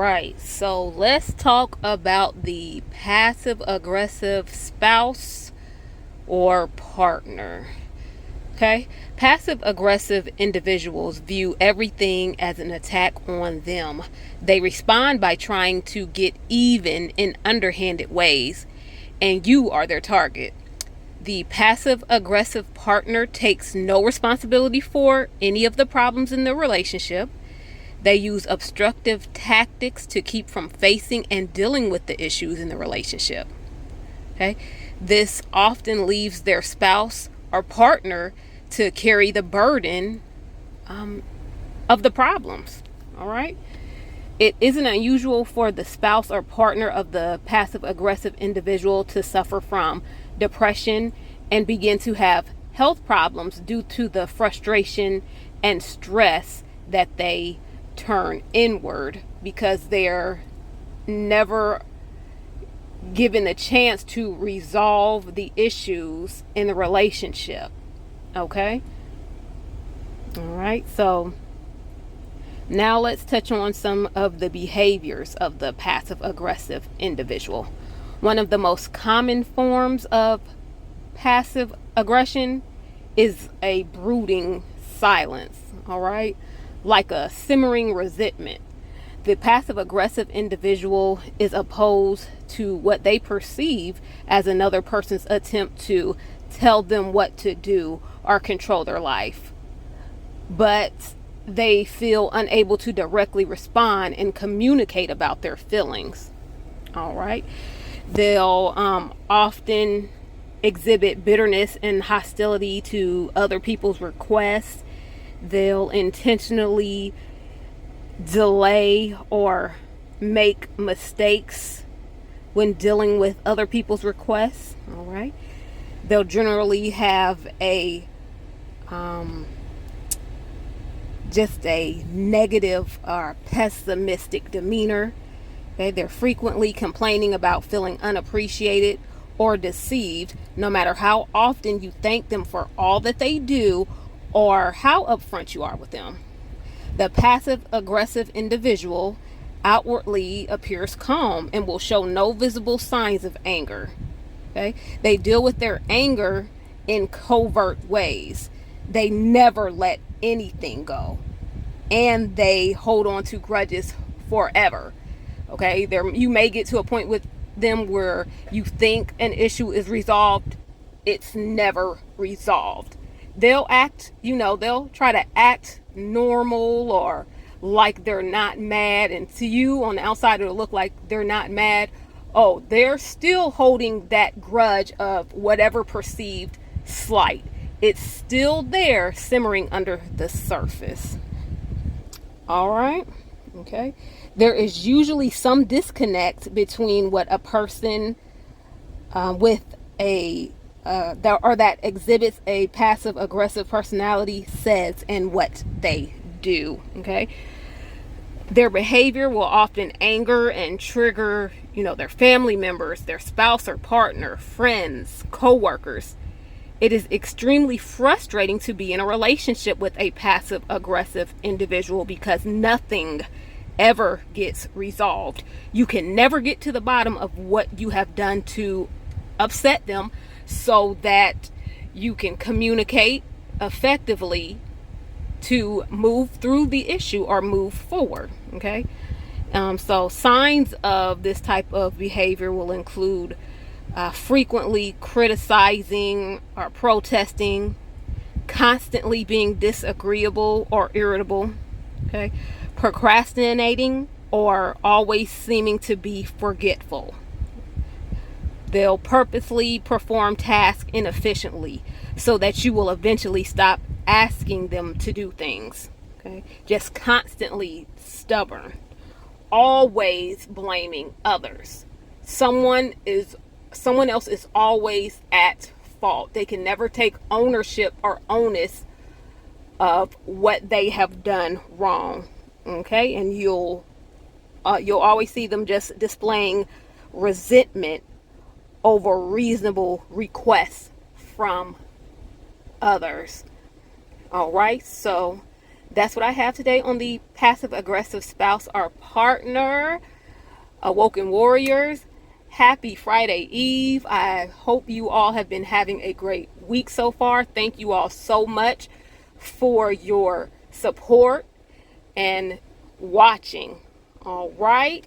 right, so let's talk about the passive aggressive spouse or partner. Okay? Passive aggressive individuals view everything as an attack on them. They respond by trying to get even in underhanded ways, and you are their target. The passive aggressive partner takes no responsibility for any of the problems in the relationship. They use obstructive tactics to keep from facing and dealing with the issues in the relationship. Okay? This often leaves their spouse or partner to carry the burden of the problems. All right? It isn't unusual for the spouse or partner of the passive aggressive individual to suffer from depression and begin to have health problems due to the frustration and stress that they turn inward because they're never given a chance to resolve the issues in the relationship. Okay? All right, so now let's touch on some of the behaviors of the passive aggressive individual. One of the most common forms of passive aggression is a brooding silence, all right? Like a simmering resentment. The passive aggressive individual is opposed to what they perceive as another person's attempt to tell them what to do or control their life. But they feel unable to directly respond and communicate about their feelings. All right. They'll often exhibit bitterness and hostility to other people's requests. They'll intentionally delay or make mistakes when dealing with other people's requests. All right. They'll generally have a just a negative or pessimistic demeanor. Okay, they're frequently complaining about feeling unappreciated or deceived, no matter how often you thank them for all that they do or how upfront you are with them. The passive aggressive individual outwardly appears calm and will show no visible signs of anger. Okay? They deal with their anger in covert ways. They never let anything go. And they hold on to grudges forever. Okay? You may get to a point with them where you think an issue is resolved. It's never resolved. They'll they'll try to act normal or like they're not mad, and to you on the outside it'll look like they're not mad. Oh, they're still holding that grudge of whatever perceived slight. It's still there simmering under the surface. All right. Okay. There is usually some disconnect between what a person with a that exhibits a passive aggressive personality says and what they do. Okay. Their behavior will often anger and trigger, their family members, their spouse or partner, friends, co-workers. It is extremely frustrating to be in a relationship with a passive aggressive individual because nothing ever gets resolved. You can never get to the bottom of what you have done to upset them so that you can communicate effectively to move through the issue or move forward. Okay. So signs of this type of behavior will include frequently criticizing or protesting, constantly being disagreeable or irritable, okay, procrastinating or always seeming to be forgetful. They'll purposely perform tasks inefficiently so that you will eventually stop asking them to do things. Okay, just constantly stubborn, always blaming others. Someone else is always at fault. They can never take ownership or onus of what they have done wrong. Okay, and you'll always see them just displaying resentment over reasonable requests from others. All right, so That's what I have today on the passive aggressive spouse or partner. Awoken Warriors, happy Friday Eve. I hope you all have been having a great week so far. Thank you all so much for your support and watching. All right.